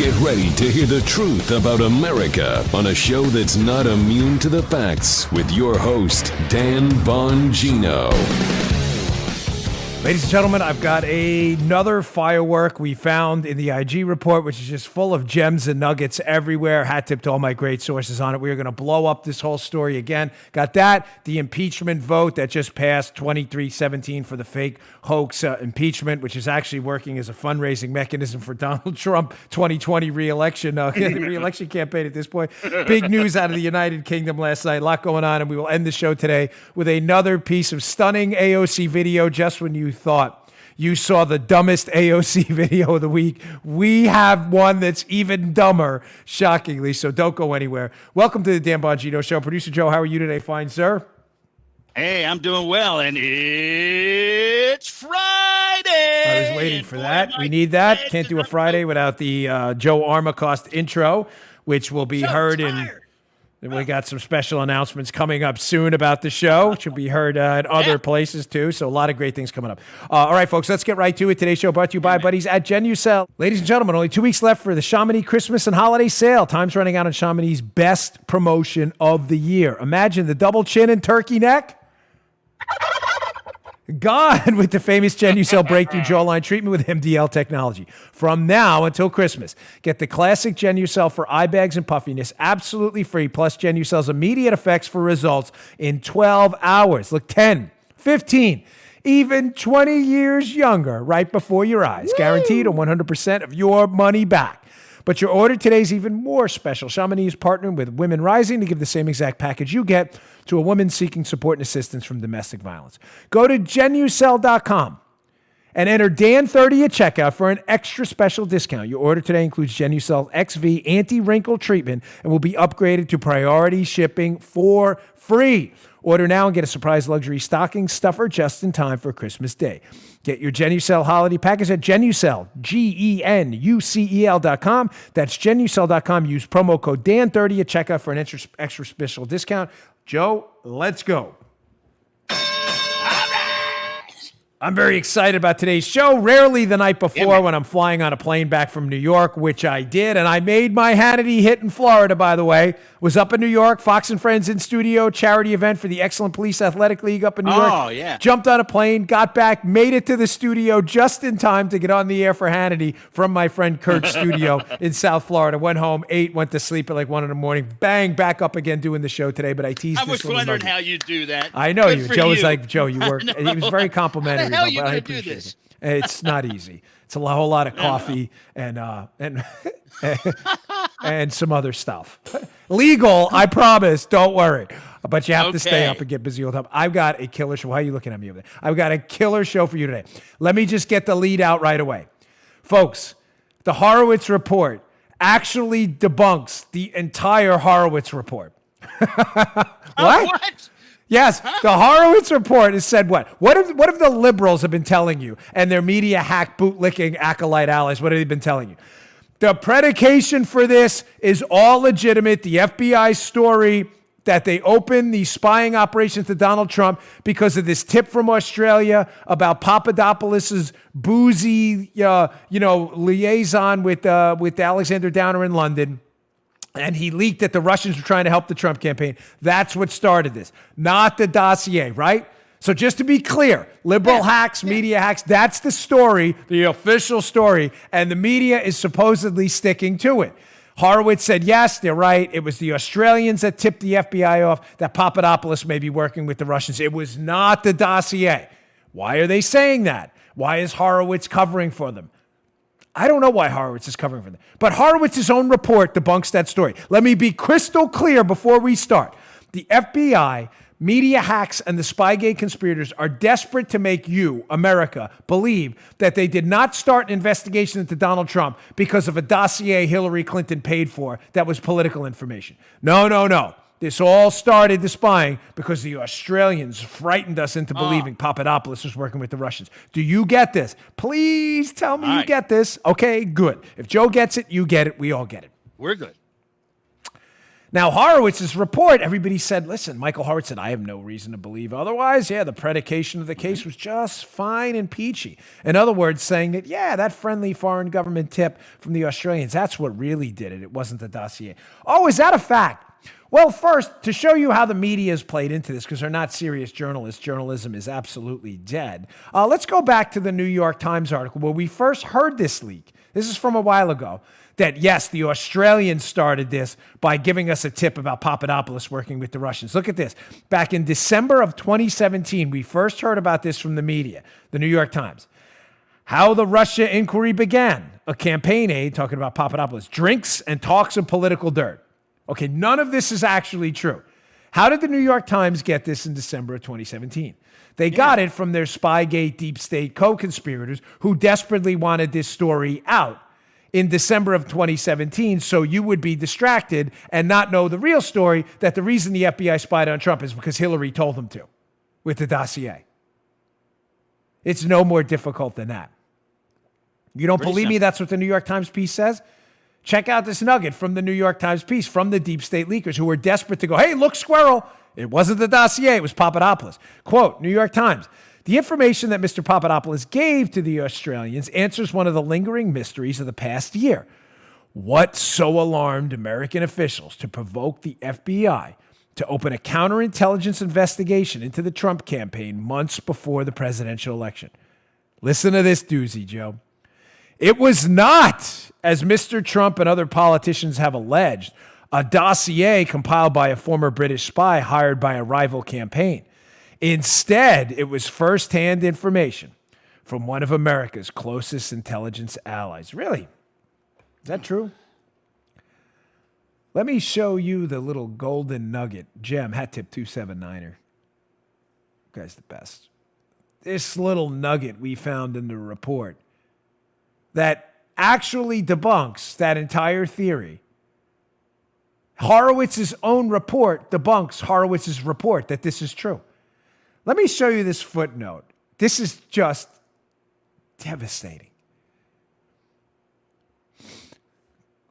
Get ready to hear the truth about America on a show that's not immune to the facts with your host, Dan Bongino. Ladies and gentlemen, I've got another firework we found in the IG report, which is just full of gems and nuggets everywhere. Hat tip to all my great sources on it. We are going to blow up this whole story again. Got that, the impeachment vote that just passed 23-17 for the fake hoax impeachment, which is actually working as a fundraising mechanism for Donald Trump 2020 re-election campaign at this point. Big news out of the United Kingdom last night. A lot going on, and we will end the show today with another piece of stunning AOC video just when you thought you saw the dumbest AOC video of the week. We have one that's even dumber, shockingly, so don't go anywhere. Welcome to the Dan Bongino Show. Producer Joe, how are you today? Fine, sir? Hey, I'm doing well, and it's Friday. I was waiting for that. We need that. Can't do a Friday without the Joe Armacost intro, which will be heard in... We got some special announcements coming up soon about the show, which will be heard at other places too. So a lot of great things coming up. All right, folks, let's get right to it. Today's show brought to you by buddies at Genucel. Ladies and gentlemen, only 2 weeks left for the Chamonix Christmas and holiday sale. Time's running out on Chamonix's best promotion of the year. Imagine the double chin and turkey neck. Gone with the famous Genucel breakthrough jawline treatment with MDL technology. From now until Christmas, get the classic Genucel for eye bags and puffiness absolutely free, plus Genucel's immediate effects for results in 12 hours. Look 10, 15, even 20 years younger right before your eyes. Woo! Guaranteed 100% of your money back. But your order today is even more special. Chamonix is partnering with Women Rising to give the same exact package you get to a woman seeking support and assistance from domestic violence. Go to Genucel.com and enter Dan30 at checkout for an extra special discount. Your order today includes Genucel XV anti-wrinkle treatment and will be upgraded to priority shipping for free. Order now and get a surprise luxury stocking stuffer just in time for Christmas Day. Get your Genucel holiday package at Genucel, Genucel.com. That's Genucel.com. Use promo code Dan30 at checkout for an extra special discount. Joe, let's go. I'm very excited about today's show. Rarely the night before when I'm flying on a plane back from New York, which I did. And I made my Hannity hit in Florida, by the way. Was up in New York, Fox and Friends in studio, charity event for the Excellent Police Athletic League up in New York. Oh, yeah. Jumped on a plane, got back, made it to the studio just in time to get on the air for Hannity from my friend Kurt's studio in South Florida. Went home, ate, went to sleep at like 1 a.m. Bang, back up again doing the show today. But I teased I this was wondering how you do that. I know Good you. for Joe was you. like, Joe, you work. He was very complimentary. How are about you it, but I going to do appreciate this? it. It's not easy. It's a whole lot of coffee and and some other stuff. Legal, I promise. Don't worry. But you have to stay up and get busy with them. I've got a killer show. Why are you looking at me over there? I've got a killer show for you today. Let me just get the lead out right away. Folks, the Horowitz report actually debunks the entire Horowitz report. What? Yes, the Horowitz report has said what? What if the liberals have been telling you and their media hack bootlicking acolyte allies, what have they been telling you? The predication for this is all legitimate. The FBI story that they opened the spying operations to Donald Trump because of this tip from Australia about Papadopoulos's boozy, liaison with Alexander Downer in London. And he leaked that the Russians were trying to help the Trump campaign. That's what started this, not the dossier, right? So just to be clear, liberal hacks, media hacks, that's the story, the official story, and the media is supposedly sticking to it. Horowitz said, yes, they're right. It was the Australians that tipped the FBI off that Papadopoulos may be working with the Russians. It was not the dossier. Why are they saying that? Why is Horowitz covering for them? I don't know why Horowitz is covering for them. But Horowitz's own report debunks that story. Let me be crystal clear before we start. The FBI, media hacks, and the Spygate conspirators are desperate to make you, America, believe that they did not start an investigation into Donald Trump because of a dossier Hillary Clinton paid for that was political information. No. This all started, the spying, because the Australians frightened us into believing Papadopoulos was working with the Russians. Do you get this? Please tell me you get this. Okay, good. If Joe gets it, you get it. We all get it. We're good. Now, Horowitz's report, everybody said, listen, Michael Horowitz said, I have no reason to believe otherwise. Yeah, the predication of the case was just fine and peachy. In other words, saying that, yeah, that friendly foreign government tip from the Australians, that's what really did it. It wasn't the dossier. Oh, is that a fact? Well, first, to show you how the media has played into this, because they're not serious journalists, journalism is absolutely dead. Let's go back to the New York Times article where we first heard this leak. This is from a while ago. That, yes, the Australians started this by giving us a tip about Papadopoulos working with the Russians. Look at this. Back in December of 2017, we first heard about this from the media, the New York Times. How the Russia inquiry began. A campaign aide talking about Papadopoulos. Drinks and talks of political dirt. Okay, none of this is actually true. How did the New York Times get this in December of 2017? They got it from their Spygate deep state co-conspirators who desperately wanted this story out in December of 2017, so you would be distracted and not know the real story, that the reason the FBI spied on Trump is because Hillary told them to with the dossier. It's no more difficult than that. You don't believe me? That's what the New York Times piece says? Check out this nugget from the New York Times piece from the deep state leakers who were desperate to go, hey, look, squirrel. It wasn't the dossier, it was Papadopoulos. Quote, New York Times. The information that Mr. Papadopoulos gave to the Australians answers one of the lingering mysteries of the past year. What so alarmed American officials to provoke the FBI to open a counterintelligence investigation into the Trump campaign months before the presidential election? Listen to this doozy, Joe. It was not, as Mr. Trump and other politicians have alleged, a dossier compiled by a former British spy hired by a rival campaign. Instead, it was firsthand information from one of America's closest intelligence allies. Really? Is that true? Let me show you the little golden nugget. Gem, hat tip 279er. Guy's the best. This little nugget we found in the report that actually debunks that entire theory. Horowitz's own report debunks Horowitz's report that this is true. Let me show you this footnote. This is just devastating.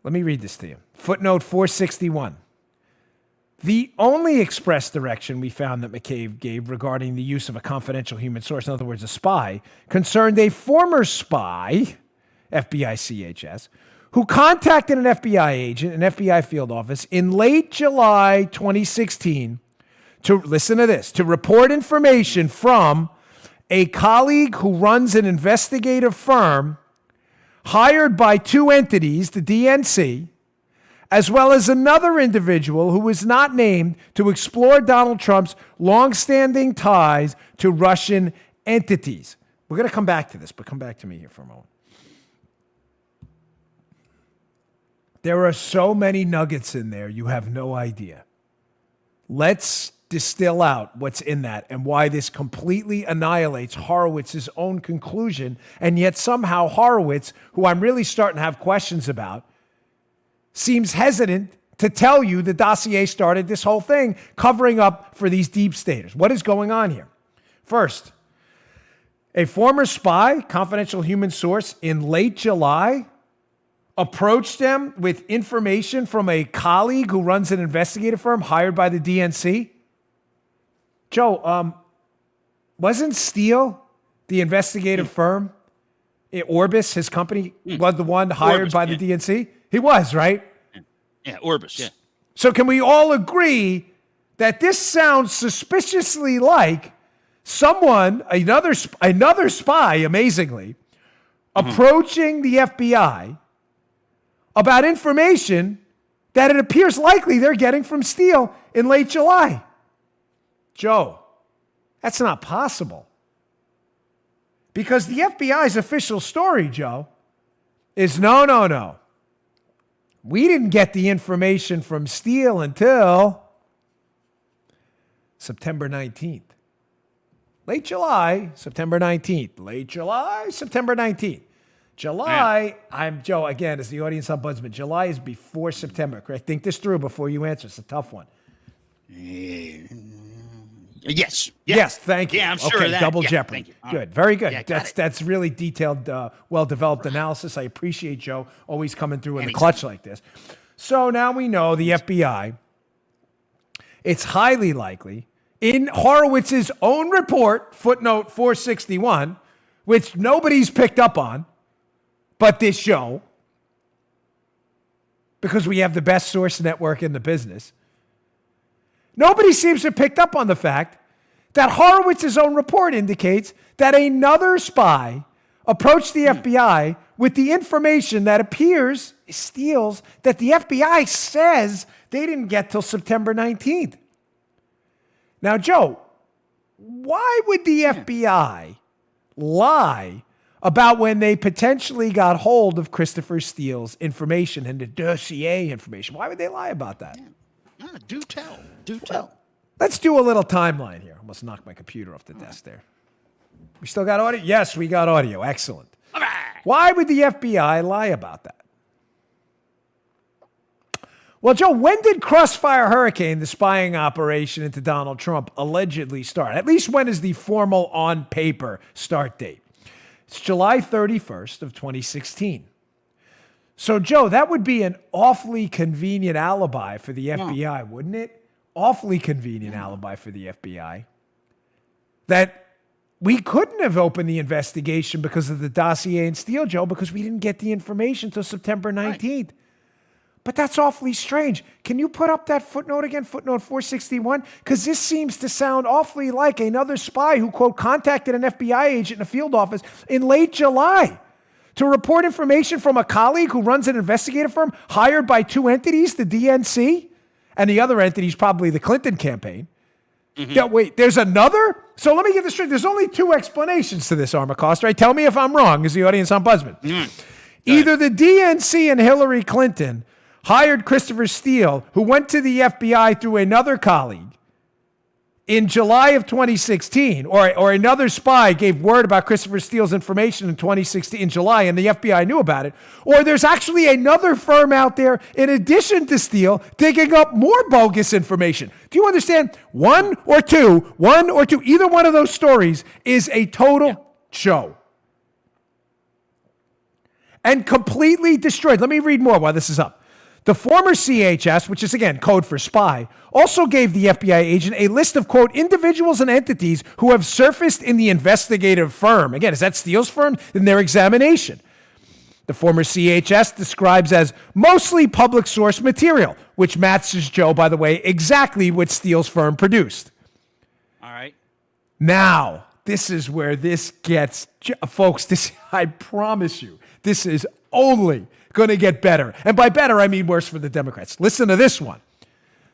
Let me read this to you. Footnote 461. The only express direction we found that McCabe gave regarding the use of a confidential human source, in other words, a spy, concerned a former spy, FBI CHS, who contacted an FBI agent, an FBI field office, in late July 2016 to, listen to this, to report information from a colleague who runs an investigative firm hired by two entities, the DNC, as well as another individual who was not named, to explore Donald Trump's longstanding ties to Russian entities. We're going to come back to this, but come back to me here for a moment. There are so many nuggets in there, you have no idea. Let's distill out what's in that and why this completely annihilates Horowitz's own conclusion, and yet somehow Horowitz, who I'm really starting to have questions about, seems hesitant to tell you the dossier started this whole thing, covering up for these deep staters. What is going on here? First, a former spy, confidential human source, in late July approached them with information from a colleague who runs an investigative firm hired by the DNC. Joe, wasn't Steele the investigative firm? Orbis, his company, was the one hired Orbis, by the DNC? He was, right? Yeah, Orbis, yeah. So can we all agree that this sounds suspiciously like someone, another spy, amazingly, approaching the FBI about information that it appears likely they're getting from Steele in late July? Joe, that's not possible. Because the FBI's official story, Joe, is no. We didn't get the information from Steele until September 19th. Late July, September 19th. Late July, September 19th. July, I'm Joe, again, as the audience ombudsman, July is before September, correct? Think this through before you answer. It's a tough one. Yes. Yes, thank you. Yeah, I'm sure okay, of that. Double Yeah, jeopardy. thank you. Good, very good. Yeah, That's really detailed, well-developed analysis. I appreciate Joe always coming through in the clutch like this. So now we know the FBI it's highly likely in Horowitz's own report, footnote 461, which nobody's picked up on but this show, because we have the best source network in the business. Nobody seems to have picked up on the fact that Horowitz's own report indicates that another spy approached the FBI with the information that appears, Steele's, that the FBI says they didn't get till September 19th. Now, Joe, why would the FBI lie about when they potentially got hold of Christopher Steele's information and the dossier information? Why would they lie about that? Do tell. Do tell. Let's do a little timeline here. Almost knocked my computer off the desk there. We still got audio? Yes, we got audio. Excellent. All right. Why would the FBI lie about that? Well, Joe, when did Crossfire Hurricane, the spying operation into Donald Trump, allegedly start? At least when is the formal on paper start date? It's July 31st of 2016. So, Joe, that would be an awfully convenient alibi for the FBI, wouldn't it? Awfully convenient alibi for the FBI. That we couldn't have opened the investigation because of the dossier and Steele, Joe, because we didn't get the information until September 19th. Right. But that's awfully strange. Can you put up that footnote again, footnote 461? Because this seems to sound awfully like another spy who, quote, contacted an FBI agent in a field office in late July to report information from a colleague who runs an investigative firm hired by two entities, the DNC, and the other entity is probably the Clinton campaign. Mm-hmm. Yeah, wait, there's another? So let me get this straight. There's only two explanations to this, Armacost, right? Tell me if I'm wrong as the audience ombudsman. Either the DNC and Hillary Clinton hired Christopher Steele, who went to the FBI through another colleague in July of 2016, or another spy gave word about Christopher Steele's information in 2016, in July, and the FBI knew about it, or there's actually another firm out there, in addition to Steele, digging up more bogus information. Do you understand? One or two, either one of those stories is a total show. And completely destroyed. Let me read more while this is up. The former CHS, which is, again, code for spy, also gave the FBI agent a list of, quote, individuals and entities who have surfaced in the investigative firm. Again, is that Steele's firm? In their examination. The former CHS describes as mostly public source material, which matches, Joe, by the way, exactly what Steele's firm produced. All right. Now, this is where this gets, folks, this, I promise you, this is only going to get better. And by better, I mean worse for the Democrats. Listen to this one.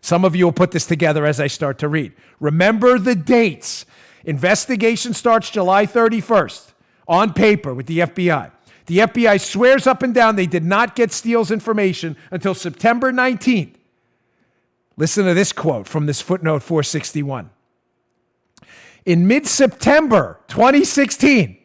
Some of you will put this together as I start to read. Remember the dates. Investigation starts July 31st on paper with the FBI. The FBI swears up and down they did not get Steele's information until September 19th. Listen to this quote from this footnote 461. In mid-September 2016,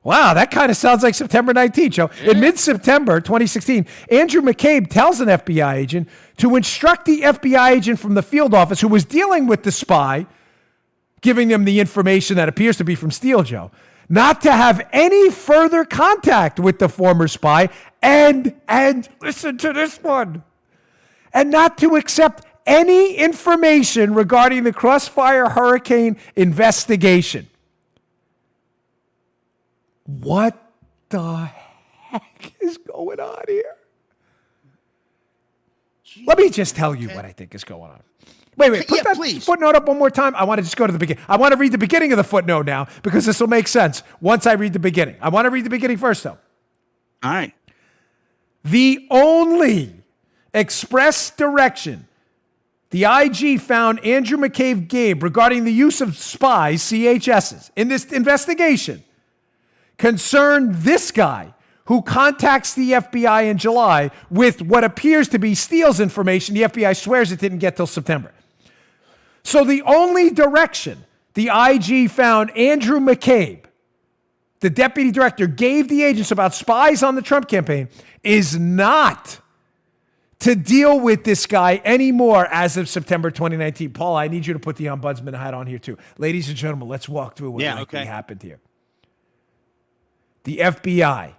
wow, that kind of sounds like September 19th, Joe. Yeah. In mid-September 2016, Andrew McCabe tells an FBI agent to instruct the FBI agent from the field office who was dealing with the spy, giving them the information that appears to be from Steele, Joe, not to have any further contact with the former spy and listen to this one, and not to accept any information regarding the Crossfire Hurricane investigation. What the heck is going on here? Jeez. Let me just tell you what I think is going on. Wait, put that footnote up one more time. I want to just go to the beginning. I want to read the beginning of the footnote now because this will make sense once I read the beginning. I want to read the beginning first, though. All right. The only express direction the IG found Andrew McCabe gave regarding the use of spies, CHSs, in this investigation concerned this guy who contacts the FBI in July with what appears to be Steele's information. The FBI swears it didn't get till September. So the only direction the IG found Andrew McCabe, the deputy director, gave the agents about spies on the Trump campaign is not to deal with this guy anymore as of September 2019. Paul, I need you to put the ombudsman hat on here too. Ladies and gentlemen, let's walk through what likely happened here. The FBI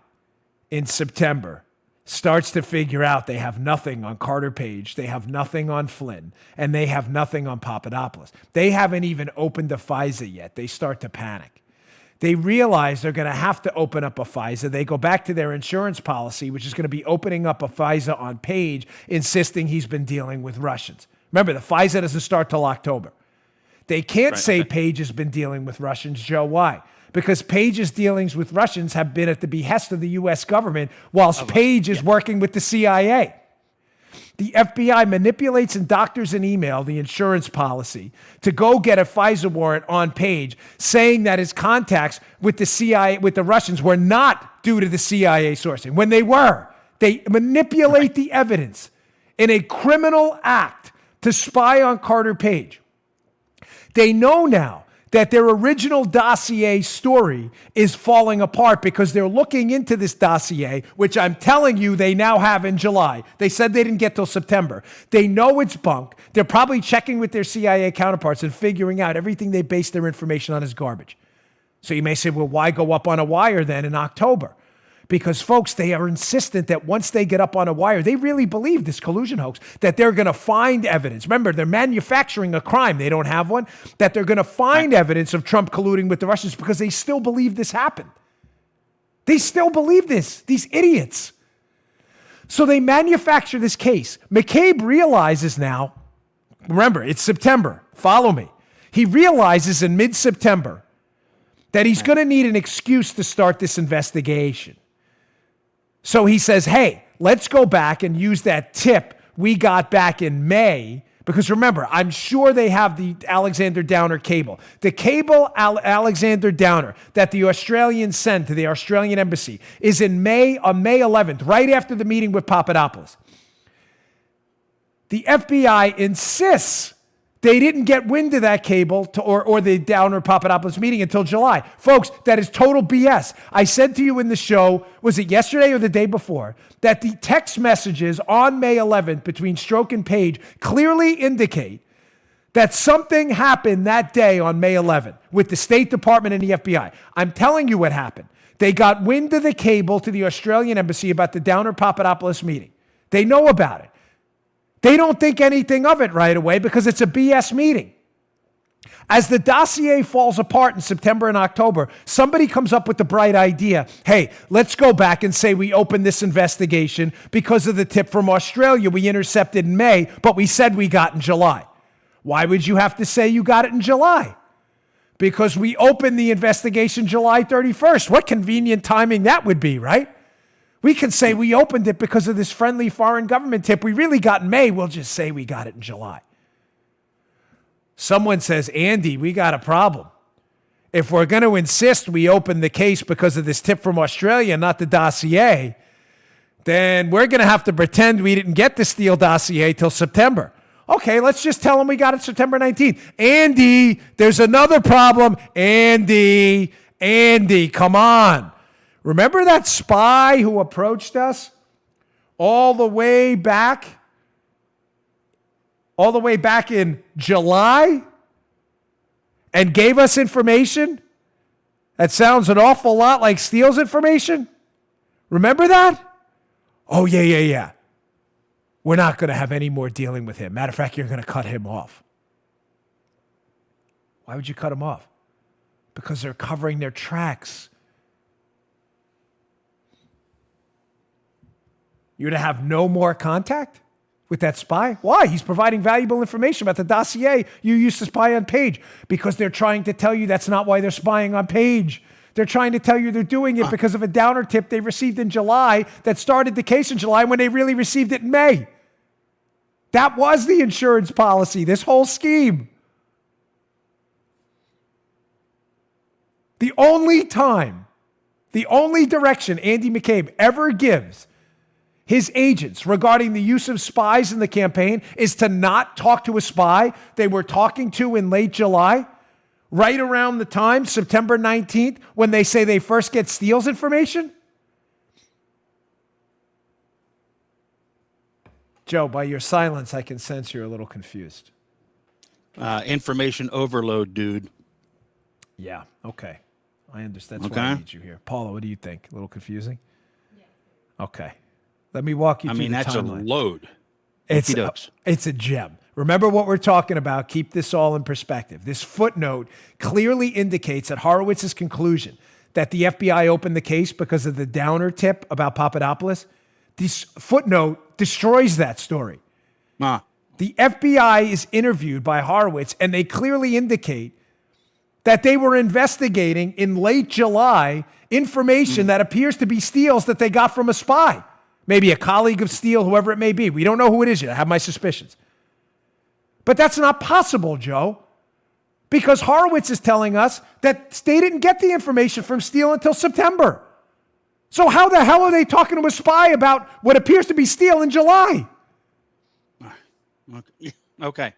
in September starts to figure out they have nothing on Carter Page, they have nothing on Flynn, and they have nothing on Papadopoulos. They haven't even opened a FISA yet. They start to panic. They realize they're going to have to open up a FISA. They go back to their insurance policy, which is going to be opening up a FISA on Page, insisting he's been dealing with Russians. Remember, the FISA doesn't start till October. They can't say Page has been dealing with Russians. Joe, why? Because Page's dealings with Russians have been at the behest of the U.S. government, whilst Page is working with the CIA. The FBI manipulates and doctors an email, the insurance policy, to go get a FISA warrant on Page, saying that his contacts with the CIA, with the Russians, were not due to the CIA sourcing, when they were. They manipulate the evidence in a criminal act to spy on Carter Page. They know now that their original dossier story is falling apart because they're looking into this dossier, which I'm telling you they now have in July. They said they didn't get till September. They know it's bunk. They're probably checking with their CIA counterparts and figuring out everything they base their information on is garbage. So you may say, well, why go up on a wire then in October? Because, folks, they are insistent that once they get up on a wire, they really believe this collusion hoax, that they're going to find evidence. Remember, they're manufacturing a crime. They don't have one. That they're going to find evidence of Trump colluding with the Russians because they still believe this happened. They still believe this, these idiots. So they manufacture this case. McCabe realizes now, remember, it's September. Follow me. He realizes in mid-September that he's going to need an excuse to start this investigation. So he says, hey, let's go back and use that tip we got back in May. Because remember, I'm sure they have the Alexander Downer cable. The cable Alexander Downer that the Australians sent to the Australian embassy is in May, on May 11th, right after the meeting with Papadopoulos. The FBI insists they didn't get wind of that cable or the Downer Papadopoulos meeting until July. Folks, that is total BS. I said to you in the show, was it yesterday or the day before, that the text messages on May 11th between Stroke and Page clearly indicate that something happened that day on May 11th with the State Department and the FBI. I'm telling you what happened. They got wind of the cable to the Australian embassy about the Downer Papadopoulos meeting. They know about it. They don't think anything of it right away because it's a BS meeting. As the dossier falls apart in September and October, somebody comes up with the bright idea, hey, let's go back and say we opened this investigation because of the tip from Australia we intercepted in May, but we said we got in July. Why would you have to say you got it in July? Because we opened the investigation July 31st. What convenient timing that would be, right? We can say we opened it because of this friendly foreign government tip we really got in May. We'll just say we got it in July. Someone says, Andy, we got a problem. If we're going to insist we open the case because of this tip from Australia, not the dossier, then we're going to have to pretend we didn't get the Steele dossier till September. Okay, let's just tell them we got it September 19th. Andy, there's another problem. Andy, come on. Remember that spy who approached us all the way back in July and gave us information? That sounds an awful lot like Steele's information. Remember that? Oh, yeah. We're not going to have any more dealing with him. Matter of fact, you're going to cut him off. Why would you cut him off? Because they're covering their tracks. You're to have no more contact with that spy? Why? He's providing valuable information about the dossier you used to spy on Page. Because they're trying to tell you that's not why they're spying on Page. They're trying to tell you they're doing it because of a Downer tip they received in July that started the case in July when they really received it in May. That was the insurance policy, this whole scheme. The only time, the only direction Andy McCabe ever gives his agents regarding the use of spies in the campaign is to not talk to a spy they were talking to in late July, right around the time, September 19th, when they say they first get Steele's information? Joe, by your silence, I can sense you're a little confused. Information overload, dude. Yeah, okay. I understand. That's why I need you here. Paula, what do you think? A little confusing? Yeah. Okay. Let me walk you I through mean, the that's timeline. a load. It's a gem. Remember what we're talking about. Keep this all in perspective. This footnote clearly indicates that Horowitz's conclusion that the FBI opened the case because of the downer tip about Papadopoulos, this footnote destroys that story. The FBI is interviewed by Horowitz, and they clearly indicate that they were investigating in late July information that appears to be Steele's that they got from a spy. Maybe a colleague of Steele, whoever it may be. We don't know who it is yet. I have my suspicions. But that's not possible, Joe, because Horowitz is telling us that they didn't get the information from Steele until September. So how the hell are they talking to a spy about what appears to be Steele in July? Okay.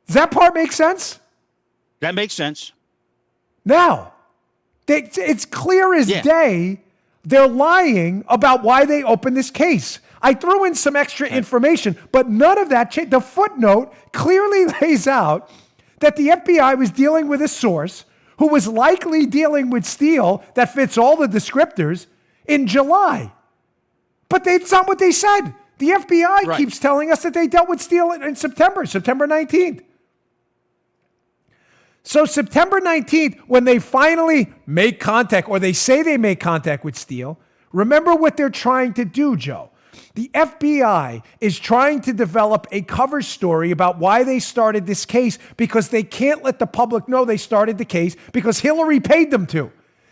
Does that part make sense? That makes sense. Now, it's clear as Yeah. day they're lying about why they opened this case. I threw in some extra information, but none of that changed. The footnote clearly lays out that the FBI was dealing with a source who was likely dealing with Steele that fits all the descriptors in July. But that's not what they said. The FBI keeps telling us that they dealt with Steele in September 19th. So September 19th, when they finally make contact, or they say they make contact with Steele, remember what they're trying to do, Joe. The FBI is trying to develop a cover story about why they started this case because they can't let the public know they started the case because Hillary paid them to.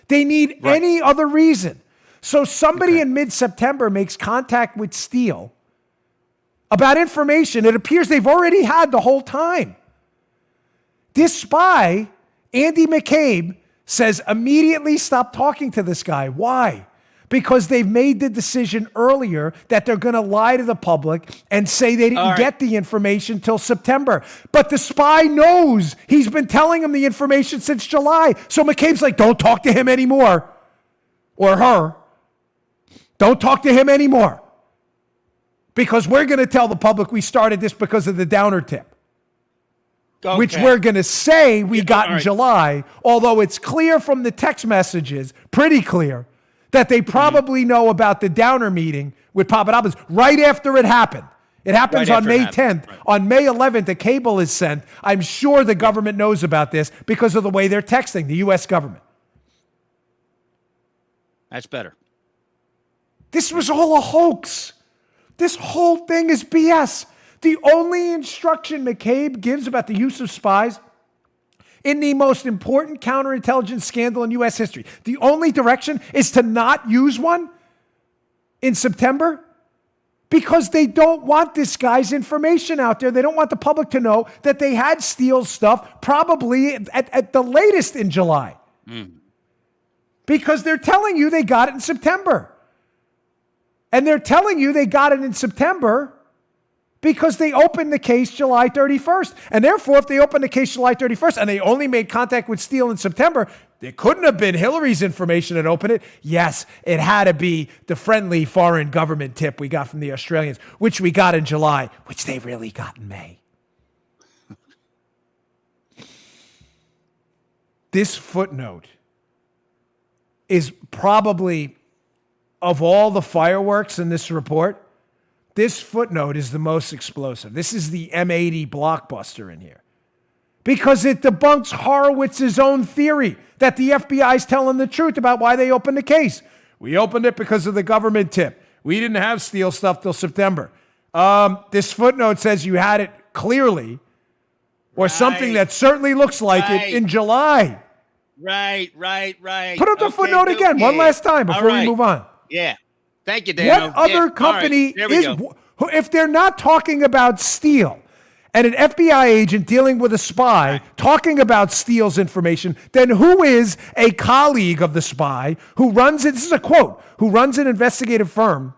They need any other reason. So somebody in mid-September makes contact with Steele about information it appears they've already had the whole time. This spy, Andy McCabe, says immediately stop talking to this guy. Why? Because they've made the decision earlier that they're going to lie to the public and say they didn't get the information till September. But the spy knows he's been telling him the information since July. So McCabe's like, don't talk to him anymore. Or her. Don't talk to him anymore. Because we're going to tell the public we started this because of the downer tip. Okay. Which we're going to say we got in July, although it's clear from the text messages, pretty clear, that they probably know about the downer meeting with Papadopoulos right after it happened. It happens on May 10th. Right. On May 11th, a cable is sent. I'm sure the government knows about this because of the way they're texting, the U.S. government. That's better. This was all a hoax. This whole thing is BS. The only instruction McCabe gives about the use of spies in the most important counterintelligence scandal in U.S. history, the only direction is to not use one in September because they don't want this guy's information out there. They don't want the public to know that they had Steele's stuff probably at the latest in July. Because they're telling you they got it in September. And they're telling you they got it in September because they opened the case July 31st. And therefore, if they opened the case July 31st and they only made contact with Steele in September, it couldn't have been Hillary's information that opened it. Yes, it had to be the friendly foreign government tip we got from the Australians, which we got in July, which they really got in May. This footnote is probably, of all the fireworks in this report, this footnote is the most explosive. This is the M80 blockbuster in here. Because it debunks Horowitz's own theory that the FBI is telling the truth about why they opened the case. We opened it because of the government tip. We didn't have Steele stuff till September. This footnote says you had it clearly, or something that certainly looks like it in July. Right. Put up the footnote again, one last time before we move on. Yeah. Thank you, Dan. What other company if they're not talking about Steele and an FBI agent dealing with a spy talking about Steele's information, then who is a colleague of the spy who runs it? This is a quote, who runs an investigative firm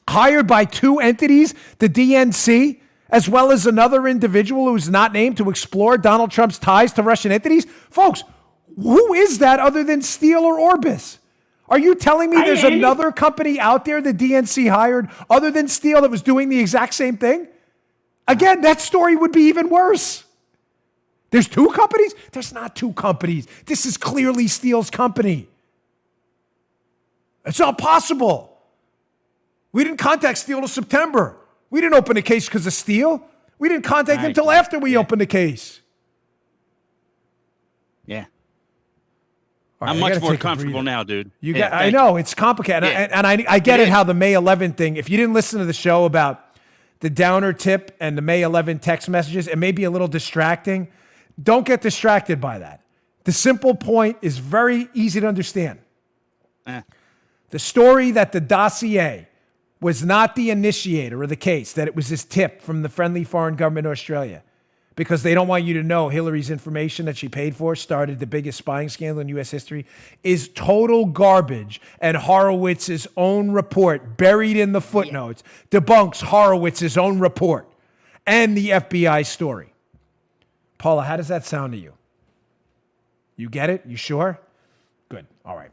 hired by two entities, the DNC, as well as another individual who's not named to explore Donald Trump's ties to Russian entities? Folks, who is that other than Steele or Orbis? Are you telling me there's another company out there the DNC hired other than Steele that was doing the exact same thing? Again, that story would be even worse. There's two companies? There's not two companies. This is clearly Steele's company. It's not possible. We didn't contact Steele till September. We didn't open the case because of Steele. We didn't contact him until after we opened the case. Yeah. Right, I'm much more comfortable now, dude. I know it's complicated, and I get it. How the May 11 thing. If you didn't listen to the show about the downer tip and the May 11 text messages, it may be a little distracting. Don't get distracted by that. The simple point is very easy to understand. The story that the dossier was not the initiator of the case, that it was this tip from the friendly foreign government of Australia, because they don't want you to know Hillary's information that she paid for started the biggest spying scandal in U.S. history, is total garbage. And Horowitz's own report, buried in the footnotes, debunks Horowitz's own report and the FBI story. Paula, how does that sound to you? You get it? You sure? Good. All right.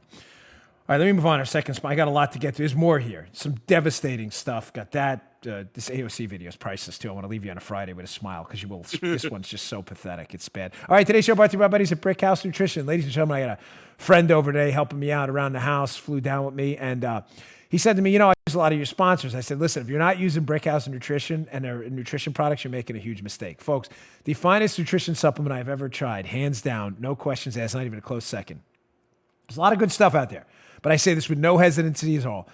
All right, let me move on. Our second spot. I got a lot to get to. There's more here. Some devastating stuff. Got that. This AOC video is priceless, too. I want to leave you on a Friday with a smile because you will. This one's just so pathetic. It's bad. All right, today's show brought to you by my buddies at Brick House Nutrition. Ladies and gentlemen, I got a friend over today helping me out around the house, flew down with me, and he said to me, I use a lot of your sponsors. I said, listen, if you're not using Brick House Nutrition and their nutrition products, you're making a huge mistake. Folks, the finest nutrition supplement I've ever tried, hands down, no questions asked, not even a close second. There's a lot of good stuff out there. But I say this with no hesitancy at all.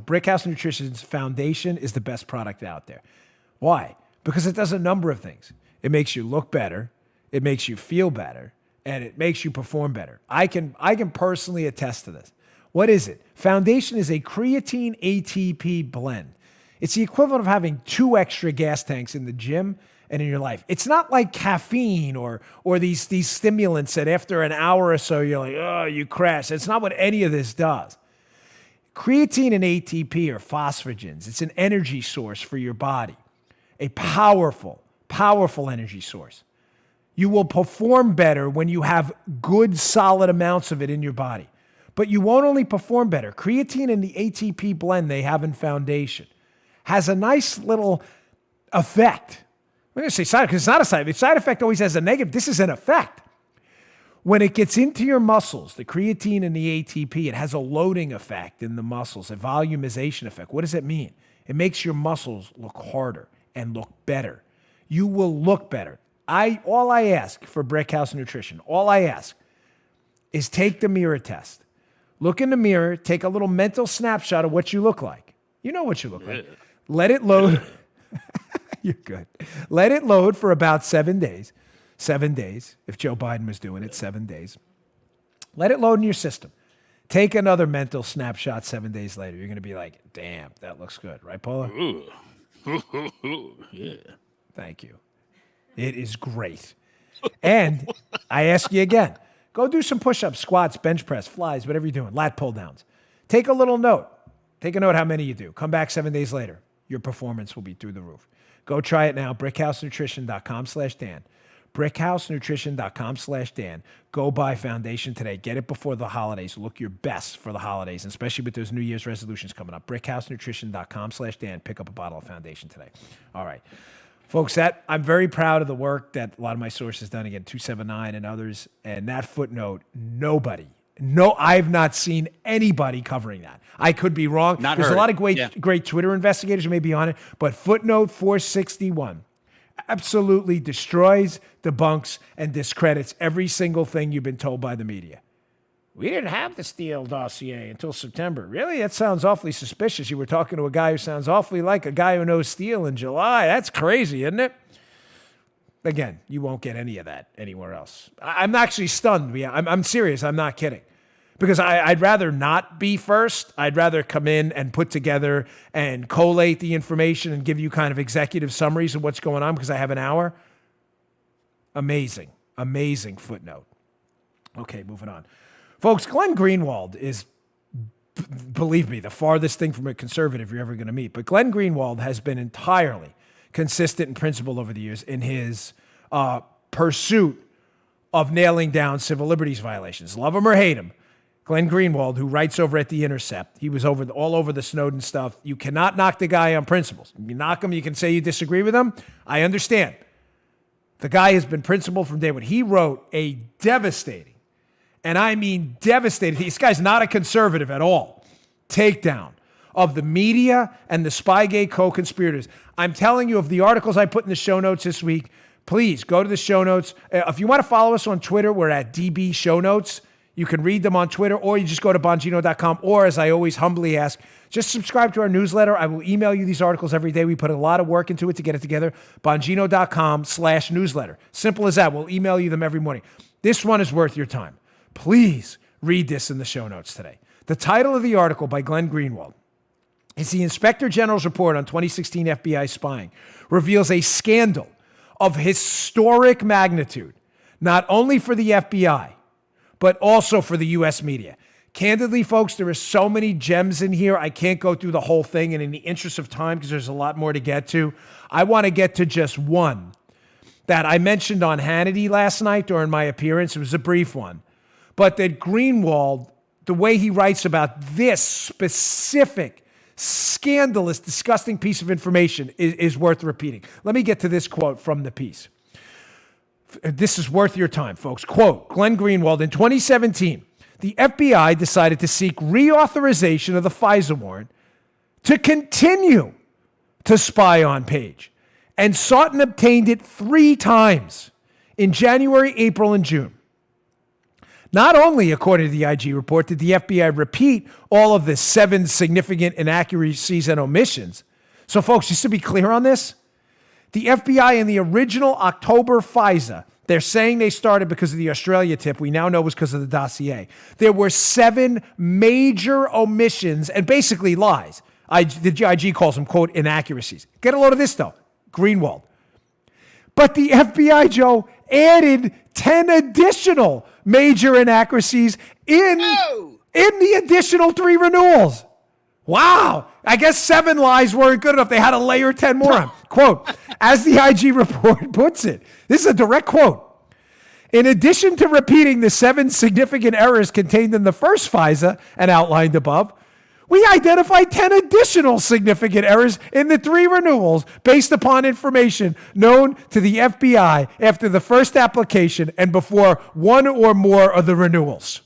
Brick House Nutrition's foundation is the best product out there. Why? Because it does a number of things. It makes you look better, it makes you feel better, and it makes you perform better. I can personally attest to this. What is it? Foundation is a creatine ATP blend. It's the equivalent of having 2 extra gas tanks in the gym and in your life. It's not like caffeine or these stimulants that after an hour or so, you're like, oh, you crash. It's not what any of this does. Creatine and ATP are phosphagens. It's an energy source for your body, a powerful, powerful energy source. You will perform better when you have good, solid amounts of it in your body. But you won't only perform better. Creatine and the ATP blend they have in Foundation has a nice little effect. I'm going to say side because it's not a side effect. Side effect always has a negative. This is an effect. When it gets into your muscles, the creatine and the ATP, it has a loading effect in the muscles, a volumization effect. What does it mean? It makes your muscles look harder and look better. You will look better. All I ask for Brick House Nutrition, all I ask is take the mirror test. Look in the mirror, take a little mental snapshot of what you look like. You know what you look like. Let it load. You're good. Let it load for about 7 days. 7 days. If Joe Biden was doing it, 7 days. Let it load in your system. Take another mental snapshot 7 days later. You're going to be like, damn, that looks good. Right, Paula? Ooh. Yeah. Thank you. It is great. And I ask you again, go do some push-ups, squats, bench press, flies, whatever you're doing, lat pull-downs. Take a little note. Take a note how many you do. Come back 7 days later. Your performance will be through the roof. Go try it now. BrickHouseNutrition.com/Dan. BrickHouseNutrition.com/Dan. Go buy Foundation today. Get it before the holidays. Look your best for the holidays, especially with those New Year's resolutions coming up. BrickHouseNutrition.com/Dan. Pick up a bottle of Foundation today. All right. Folks, I'm very proud of the work that a lot of my sources done. Again, 279 and others. And that footnote, I've not seen anybody covering that. I could be wrong. There's a lot of great Twitter investigators who may be on it, but footnote 461 absolutely destroys, debunks, and discredits every single thing you've been told by the media. We didn't have the Steele dossier until September. Really? That sounds awfully suspicious. You were talking to a guy who sounds awfully like a guy who knows Steele in July. That's crazy, isn't it? Again, you won't get any of that anywhere else. I'm actually stunned. I'm serious. I'm not kidding. Because I'd rather not be first. I'd rather come in and put together and collate the information and give you kind of executive summaries of what's going on because I have an hour. Amazing footnote. Okay, moving on. Folks, Glenn Greenwald is, believe me, the farthest thing from a conservative you're ever going to meet. But Glenn Greenwald has been entirely consistent and principled over the years in his pursuit of nailing down civil liberties violations. Love him or hate him. Glenn Greenwald, who writes over at The Intercept, he was all over the Snowden stuff. You cannot knock the guy on principles. You knock him, you can say you disagree with him. I understand. The guy has been principled from day one. He wrote a devastating, and I mean devastating, this guy's not a conservative at all, takedown of the media and the Spygate co-conspirators. I'm telling you, of the articles I put in the show notes this week, please go to the show notes. If you want to follow us on Twitter, we're at DB Show Notes. You can read them on Twitter, or you just go to Bongino.com, or as I always humbly ask, just subscribe to our newsletter. I will email you these articles every day. We put a lot of work into it to get it together. Bongino.com/newsletter. Simple as that. We'll email you them every morning. This one is worth your time. Please read this in the show notes today. The title of the article by Glenn Greenwald is the Inspector General's report on 2016 FBI spying reveals a scandal of historic magnitude, not only for the FBI, but also for the U.S. media. Candidly, folks, there are so many gems in here. I can't go through the whole thing, and in the interest of time, because there's a lot more to get to, I want to get to just one that I mentioned on Hannity last night during my appearance. It was a brief one. But that Greenwald, the way he writes about this specific, scandalous, disgusting piece of information is worth repeating. Let me get to this quote from the piece. This is worth your time, folks. Quote, Glenn Greenwald, in 2017, the FBI decided to seek reauthorization of the FISA warrant to continue to spy on Page, and sought and obtained it 3 times in January, April, and June. Not only, according to the IG report, did the FBI repeat all of the 7 significant inaccuracies and omissions. So, folks, just to be clear on this, the FBI in the original October FISA, they're saying they started because of the Australia tip. We now know it was because of the dossier. There were 7 major omissions and basically lies. The IG calls them, quote, inaccuracies. Get a load of this, though. Greenwald. But the FBI, Joe, added 10 additional major inaccuracies in the additional 3 renewals. Wow. I guess 7 lies weren't good enough. They had to layer 10 more on. Quote, as the IG report puts it, this is a direct quote. In addition to repeating the 7 significant errors contained in the first FISA and outlined above, we identified 10 additional significant errors in the 3 renewals based upon information known to the FBI after the first application and before 1 or more of the renewals.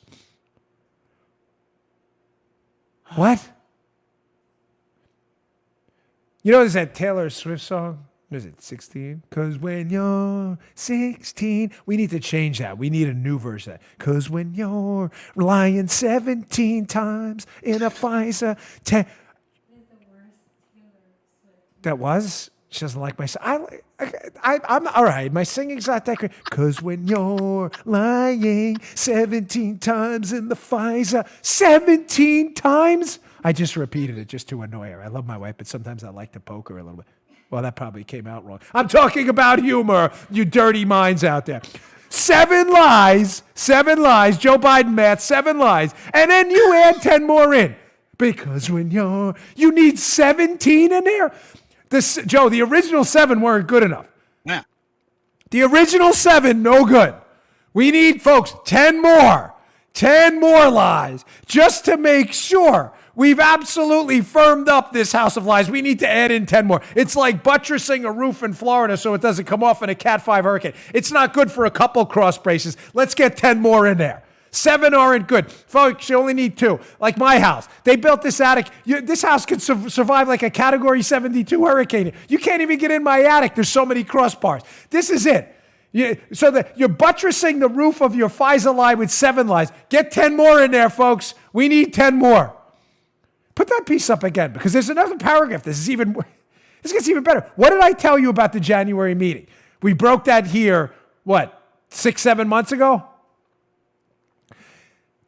What? You know, there's that Taylor Swift song? What is it, 16? Because when you're 16, we need to change that. We need a new version of that. Because when you're lying 17 times in a FISA. That was? She doesn't like my song. I'm all right. My singing's not that great. Because when you're lying 17 times in the FISA, 17 times? I just repeated it just to annoy her. I love my wife, but sometimes I like to poke her a little bit. Well, that probably came out wrong. I'm talking about humor, you dirty minds out there. 7 lies, Joe Biden math, 7 lies, and then you add 10 more in. Because when you need 17 in there? Joe, the original 7 weren't good enough. Yeah. The original 7, no good. We need, folks, 10 more. 10 more lies, just to make sure we've absolutely firmed up this house of lies. We need to add in 10 more. It's like buttressing a roof in Florida so it doesn't come off in a Cat 5 hurricane. It's not good for a couple cross braces. Let's get 10 more in there. 7 aren't good. Folks, you only need 2. Like my house. They built this attic. This house could survive like a Category 72 hurricane. You can't even get in my attic. There's so many crossbars. This is it. So that you're buttressing the roof of your FISA lie with 7 lies. Get 10 more in there, folks. We need 10 more. Put that piece up again, because there's another paragraph. This gets even better. What did I tell you about the January meeting? We broke that here, 6-7 months ago?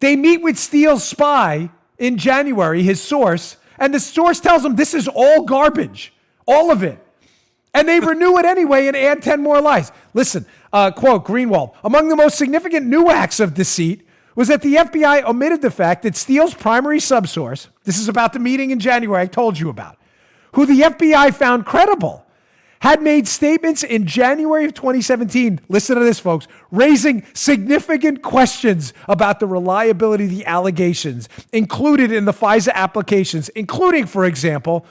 They meet with Steele's spy in January, his source, and the source tells them this is all garbage, all of it. And they renew it anyway and add 10 more lies. Listen, quote, Greenwald, among the most significant new acts of deceit was that the FBI omitted the fact that Steele's primary subsource, this is about the meeting in January I told you about, who the FBI found credible, had made statements in January of 2017, listen to this, folks, raising significant questions about the reliability of the allegations included in the FISA applications, including, for example,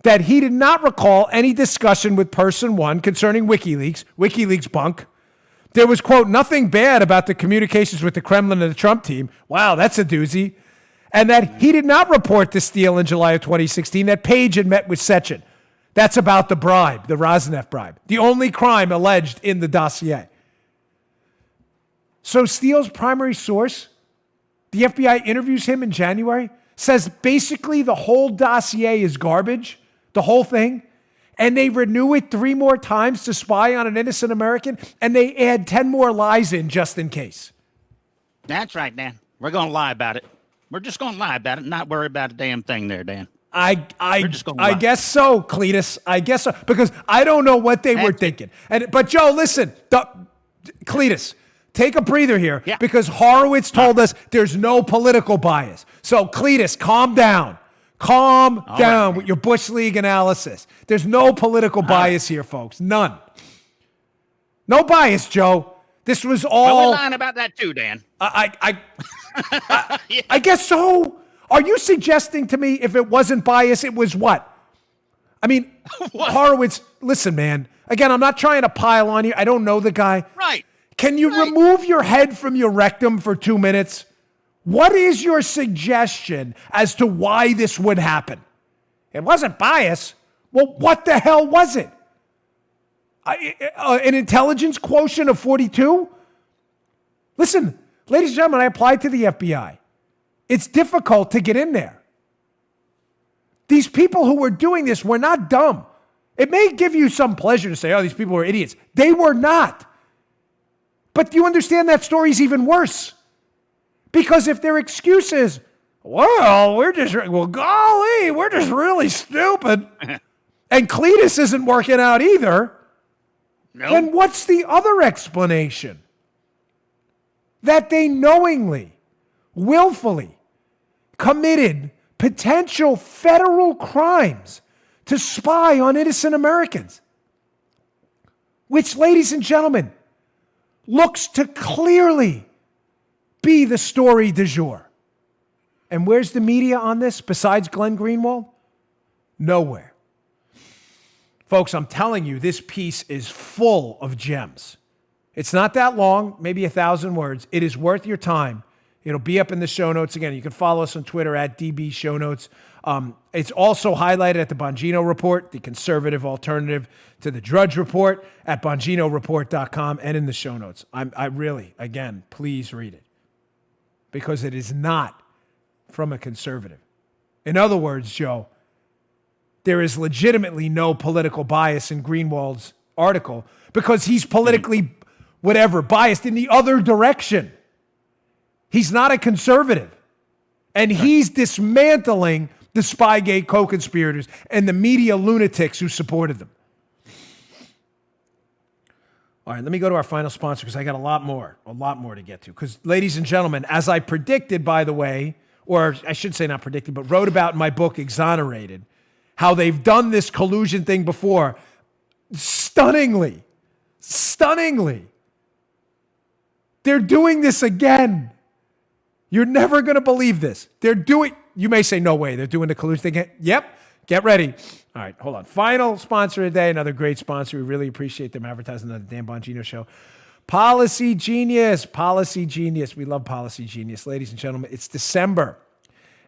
that he did not recall any discussion with Person 1 concerning WikiLeaks bunk. There was, quote, nothing bad about the communications with the Kremlin and the Trump team. Wow, that's a doozy. And that he did not report the steal in July of 2016, that Page had met with Sechin. That's about the bribe, the Rosneft bribe, the only crime alleged in the dossier. So Steele's primary source, the FBI interviews him in January, says basically the whole dossier is garbage, the whole thing, and they renew it 3 more times to spy on an innocent American, and they add 10 more lies in just in case. That's right, Dan. We're going to lie about it. We're just going to lie about it and not worry about a damn thing there, Dan. I guess so, Cletus. I guess so, because I don't know what they were thinking. But Joe, listen, Cletus, take a breather here, because Horowitz told us there's no political bias. So Cletus, calm down. Calm down with your Bush League analysis. There's no political bias here, folks. None. No bias, Joe. This was all. Well, we're lying about that too, Dan. I guess so. Are you suggesting to me if it wasn't bias, it was what? I mean, What? Horowitz, listen, man. Again, I'm not trying to pile on you. I don't know the guy. Right. Can you remove your head from your rectum for 2 minutes? What is your suggestion as to why this would happen? It wasn't bias. Well, what the hell was it? An intelligence quotient of 42? Listen, ladies and gentlemen, I applied to the FBI. It's difficult to get in there. These people who were doing this were not dumb. It may give you some pleasure to say, oh, these people were idiots. They were not. But you understand that story's even worse. Because if their excuse is, golly, we're just really stupid, and Cletus isn't working out either, then what's the other explanation? That they knowingly, willfully committed potential federal crimes to spy on innocent Americans, which, ladies and gentlemen, looks to clearly be the story du jour. And where's the media on this besides Glenn Greenwald? Nowhere. Folks, I'm telling you, this piece is full of gems. It's not that long, maybe 1,000 words. It is worth your time. It'll be up in the show notes. Again, you can follow us on Twitter at DB Show Notes. It's also highlighted at the Bongino Report, the conservative alternative to the Drudge Report, at BonginoReport.com and in the show notes. I really, again, please read it, because it is not from a conservative. In other words, Joe, there is legitimately no political bias in Greenwald's article because he's politically, biased in the other direction. He's not a conservative. And he's dismantling the Spygate co-conspirators and the media lunatics who supported them. All right, let me go to our final sponsor because I got a lot more to get to. Because, ladies and gentlemen, as I predicted, by the way, or I should say not predicted, but wrote about in my book, Exonerated, how they've done this collusion thing before. Stunningly. They're doing this again. You're never going to believe this. You may say, no way, they're doing the collusion thing. Yep, get ready. All right, hold on. Final sponsor today, another great sponsor. We really appreciate them advertising on the Dan Bongino Show. Policy Genius. We love Policy Genius. Ladies and gentlemen, it's December.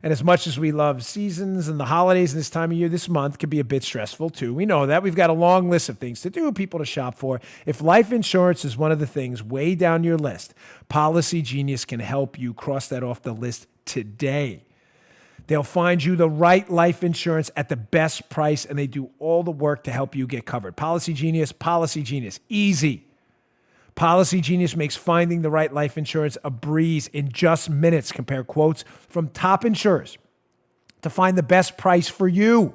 And as much as we love seasons and the holidays and this time of year, this month can be a bit stressful too. We know that. We've got a long list of things to do, people to shop for. If life insurance is one of the things way down your list, Policy Genius can help you cross that off the list today. They'll find you the right life insurance at the best price, and they do all the work to help you get covered. Policy Genius, easy. Policy Genius makes finding the right life insurance a breeze. In just minutes, compare quotes from top insurers to find the best price for you.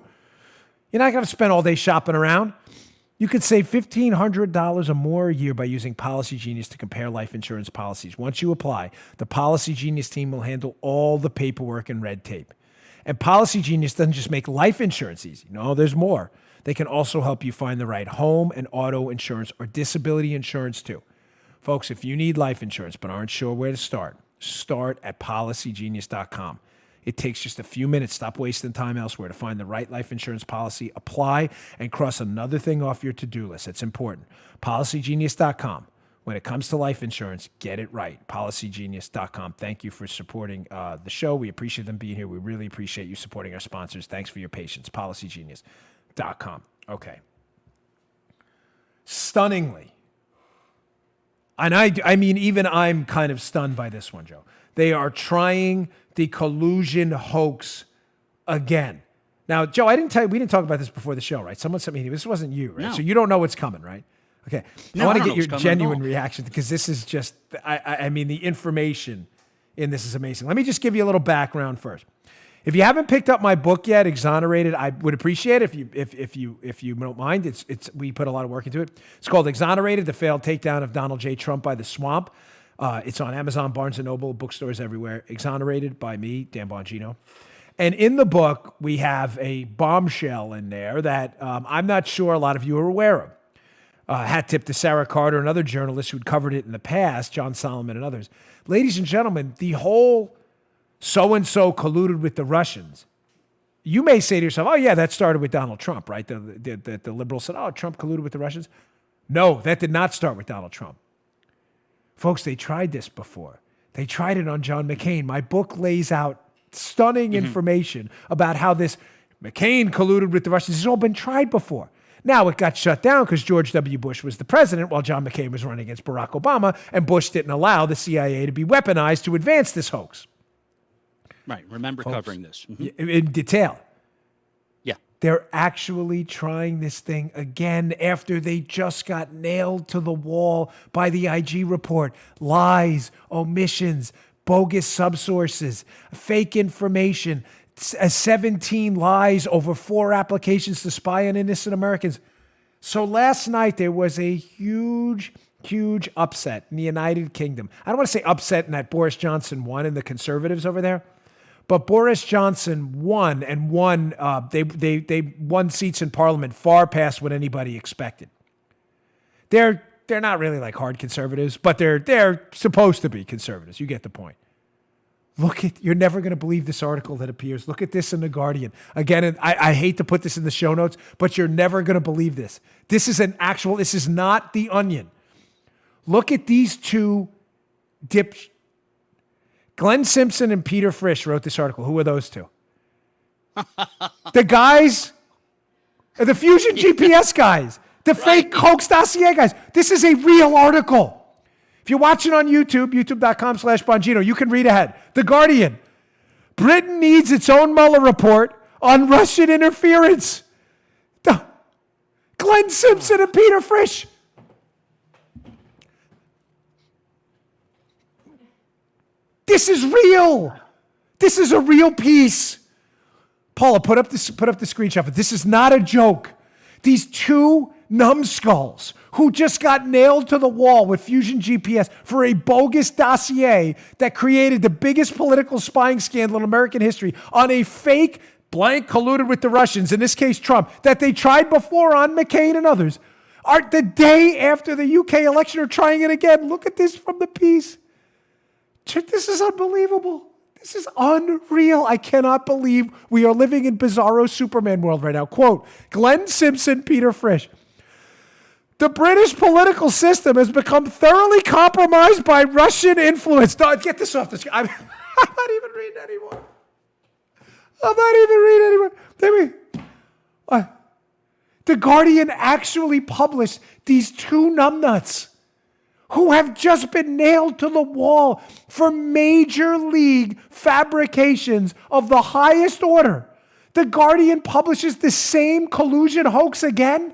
You're not going to spend all day shopping around. You could save $1,500 or more a year by using Policy Genius to compare life insurance policies. Once you apply, the Policy Genius team will handle all the paperwork and red tape. And Policy Genius doesn't just make life insurance easy. No, there's more. They can also help you find the right home and auto insurance or disability insurance too. Folks, if you need life insurance but aren't sure where to start at policygenius.com. It takes just a few minutes. Stop wasting time elsewhere to find the right life insurance policy, apply, and cross another thing off your to-do list. It's important. Policygenius.com. When it comes to life insurance, get it right. PolicyGenius.com. Thank you for supporting the show. We appreciate them being here. We really appreciate you supporting our sponsors. Thanks for your patience. PolicyGenius.com. Okay. Stunningly, and I mean, even I'm kind of stunned by this one, Joe. They are trying the collusion hoax again. Now, Joe, we didn't talk about this before the show, right? Someone sent me, this wasn't you, right? No. So you don't know what's coming, right? Okay. No, I want I to don't get know your what's coming at genuine all. reaction because this is just, I mean, the information in this is amazing. Let me just give you a little background first. If you haven't picked up my book yet, Exonerated, I would appreciate it if you don't mind. We put a lot of work into it. It's called Exonerated: The Failed Takedown of Donald J. Trump by the Swamp. It's on Amazon, Barnes & Noble, bookstores everywhere. Exonerated by me, Dan Bongino. And in the book, we have a bombshell in there that I'm not sure a lot of you are aware of. Hat tip to Sarah Carter and other journalists who'd covered it in the past, John Solomon and others. Ladies and gentlemen, the whole so-and-so colluded with the Russians. You may say to yourself, oh, yeah, that started with Donald Trump, right? The liberals said, oh, Trump colluded with the Russians. No, that did not start with Donald Trump. Folks, they tried this before. They tried it on John McCain. My book lays out stunning information about how this McCain colluded with the Russians. It's all been tried before. Now it got shut down because George W. Bush was the president while John McCain was running against Barack Obama, and Bush didn't allow the CIA to be weaponized to advance this hoax. Right. Remember covering this. In detail. Yeah. They're actually trying this thing again after they just got nailed to the wall by the IG report. Lies, omissions, bogus subsources, fake information, 17 lies over 4 applications to spy on innocent Americans. So last night there was a huge upset in the United Kingdom. I don't want to say upset in that Boris Johnson won and the conservatives over there. But Boris Johnson won, and they won seats in Parliament far past what anybody expected. They're not really like hard conservatives, but they're supposed to be conservatives. You get the point. You're never going to believe this article that appears. Look at this in The Guardian. Again, I hate to put this in the show notes, but you're never going to believe this. This is not The Onion. Look at these two Glenn Simpson and Peter Frisch wrote this article. Who are those two? The guys, the Fusion GPS guys, the fake hoax dossier guys. This is a real article. If you're watching on YouTube, youtube.com/Bongino, you can read ahead. The Guardian. Britain needs its own Mueller report on Russian interference. Glenn Simpson and Peter Frisch. This is real. This is a real piece. Paula, put up the screenshot. This is not a joke. These two numbskulls who just got nailed to the wall with Fusion GPS for a bogus dossier that created the biggest political spying scandal in American history on a fake blank colluded with the Russians, in this case Trump, that they tried before on McCain and others, are the day after the UK election are trying it again. Look at this from the piece. This is unbelievable. This is unreal. I cannot believe we are living in bizarro Superman world right now. Quote, Glenn Simpson, Peter Frisch. The British political system has become thoroughly compromised by Russian influence. Get this off the screen. I'm not even reading anymore. The Guardian actually published these two numbnuts who have just been nailed to the wall for major league fabrications of the highest order. The Guardian publishes the same collusion hoax again?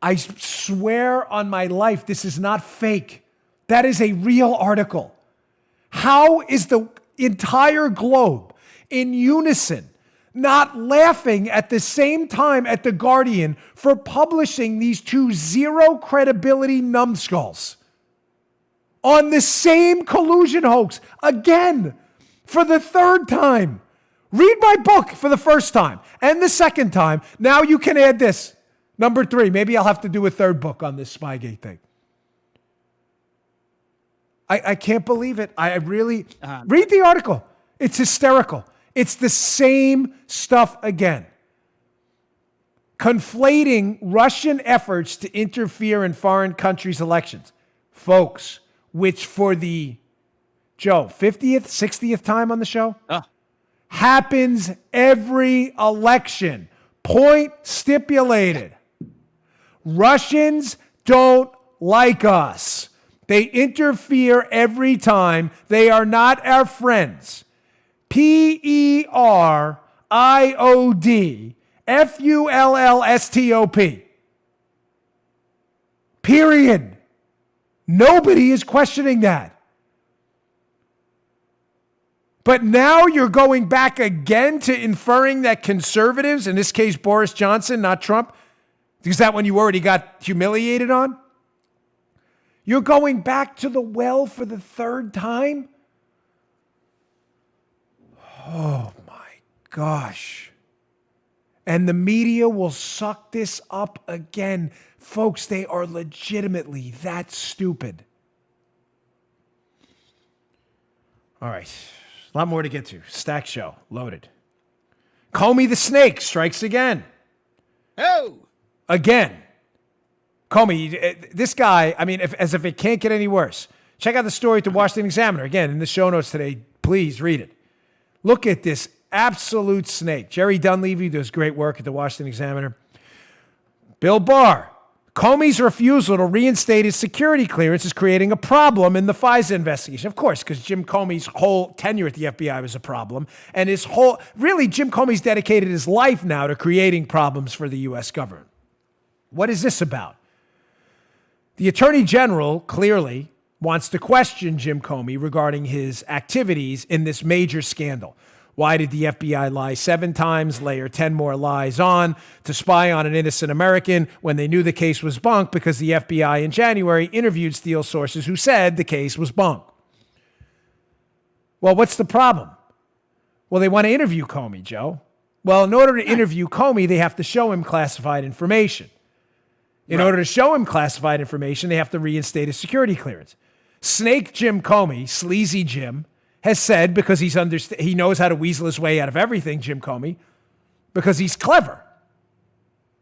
I swear on my life, this is not fake. That is a real article. How is the entire globe in unison not laughing at the same time at The Guardian for publishing these two zero credibility numbskulls on the same collusion hoax again for the third time? Read my book for the first time and the second time. Now you can add this. Number 3, maybe I'll have to do a third book on this Spygate thing. I can't believe it. I really, read the article. It's hysterical. It's the same stuff again. conflating Russian efforts to interfere in foreign countries' elections. Folks, which for the, Joe, 50th, 60th time on the show, happens every election. Point stipulated. Russians don't like us. They interfere every time. They are not our friends. PERIOD FULLSTOP. Period. Nobody is questioning that. But now you're going back again to inferring that conservatives, in this case Boris Johnson, not Trump, is that one you already got humiliated on? You're going back to the well for the third time? Oh my gosh. And the media will suck this up again. Folks, they are legitimately that stupid. All right. A lot more to get to. Stack show. Loaded. Comey the snake strikes again. Oh! Again. Comey, this guy, I mean, as if it can't get any worse. Check out the story at the Washington Examiner. Again, in the show notes today. Please read it. Look at this absolute snake. Jerry Dunleavy does great work at the Washington Examiner. Bill Barr. Comey's refusal to reinstate his security clearance is creating a problem in the FISA investigation. Of course, because Jim Comey's whole tenure at the FBI was a problem. And Jim Comey's dedicated his life now to creating problems for the U.S. government. What is this about? The Attorney General clearly wants to question Jim Comey regarding his activities in this major scandal. Why did the FBI lie 7 times, layer 10 more lies on to spy on an innocent American when they knew the case was bunk because the FBI in January interviewed Steele sources who said the case was bunk? Well, what's the problem? Well, they want to interview Comey, Joe. Well, in order to interview Comey, they have to show him classified information. In order to show him classified information, they have to reinstate his security clearance. Snake Jim Comey, Sleazy Jim, has said, because he knows how to weasel his way out of everything, Jim Comey, because he's clever.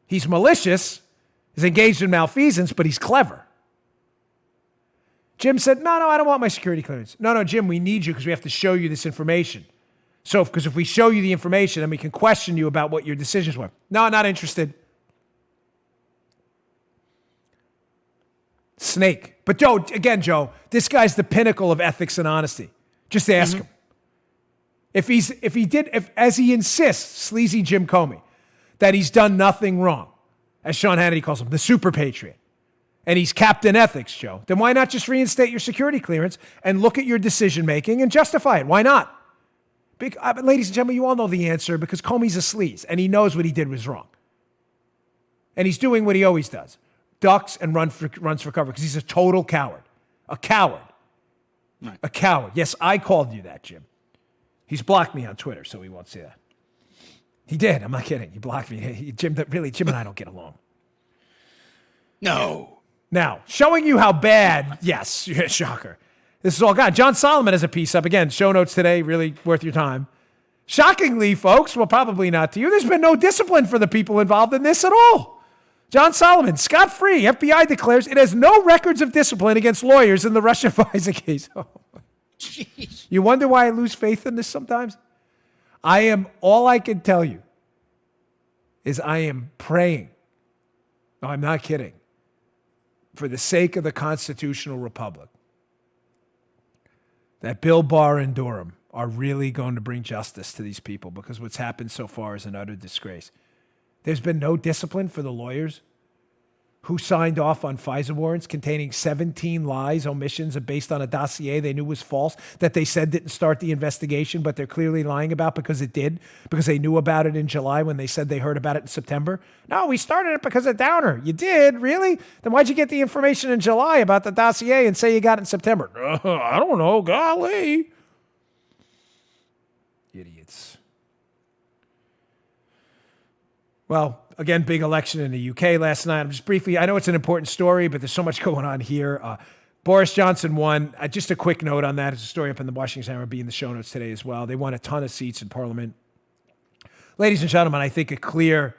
He's malicious, he's engaged in malfeasance, but he's clever. Jim said, no, I don't want my security clearance. No, Jim, we need you because we have to show you this information. So, because if we show you the information, then we can question you about what your decisions were. No, not interested. Snake. But Joe, this guy's the pinnacle of ethics and honesty. Just ask him. If as he insists, Sleazy Jim Comey, that he's done nothing wrong, as Sean Hannity calls him, the super patriot, and he's Captain Ethics, Joe, then why not just reinstate your security clearance and look at your decision making and justify it? Why not? Ladies and gentlemen, you all know the answer because Comey's a sleaze and he knows what he did was wrong. And he's doing what he always does. Ducks and runs for cover because he's a total coward. A coward. Right. A coward. Yes, I called you that, Jim. He's blocked me on Twitter, so he won't see that. He did. I'm not kidding. He blocked me. Jim and I don't get along. No. Now, showing you how bad, yes, shocker. This is all gone. John Solomon has a piece up. Again, show notes today, really worth your time. Shockingly, folks, well, probably not to you, there's been no discipline for the people involved in this at all. John Solomon, scot-free. FBI declares it has no records of discipline against lawyers in the Russia FISA case. Oh. You wonder why I lose faith in this sometimes? All I can tell you is I am praying. No, I'm not kidding. For the sake of the constitutional republic, that Bill Barr and Durham are really going to bring justice to these people because what's happened so far is an utter disgrace. There's been no discipline for the lawyers who signed off on FISA warrants containing 17 lies, omissions based on a dossier they knew was false, that they said didn't start the investigation, but they're clearly lying about because it did, because they knew about it in July when they said they heard about it in September. No, we started it because of Downer. You did? Really? Then why'd you get the information in July about the dossier and say you got it in September? I don't know. Golly. Idiots. Well, again, big election in the UK last night. I'm just briefly, I know it's an important story, but there's so much going on here. Boris Johnson won. Just a quick note on that. It's a story up in the Washington Examiner, be in the show notes today as well. They won a ton of seats in Parliament. Ladies and gentlemen, I think a clear